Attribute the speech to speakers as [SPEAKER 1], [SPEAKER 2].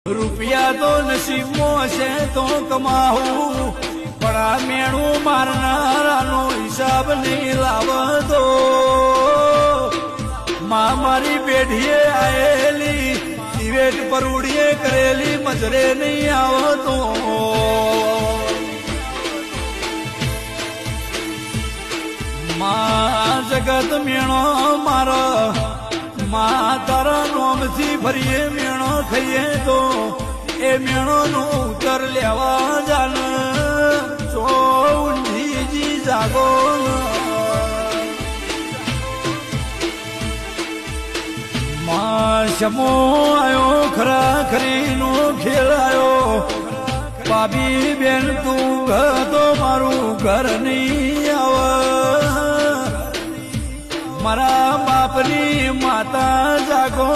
[SPEAKER 1] રૂપિયા તો નસીબમાં છે તો કમાવું, પણ આ મેણું મારનારાનો હિસાબ નહીં લાવતો. માં મારી પેઢીએ આયેલી દિવેટ પરુડીએ કરેલી મજરે નહીં આવતો. માં જગત મેણો મારો, માં તારા નોમથી ફરીએ મેણો ખાઈએ તો એ મેણો નો ઉત્તર લેવા જાન ચો ઊંધીજી જાગો. માં શમો આયો ખરા ખરીનો ખેલાયો, ભાભી બેન તું તો મારું ઘર નહીં આવે. મારા બાપની માતા જાગો.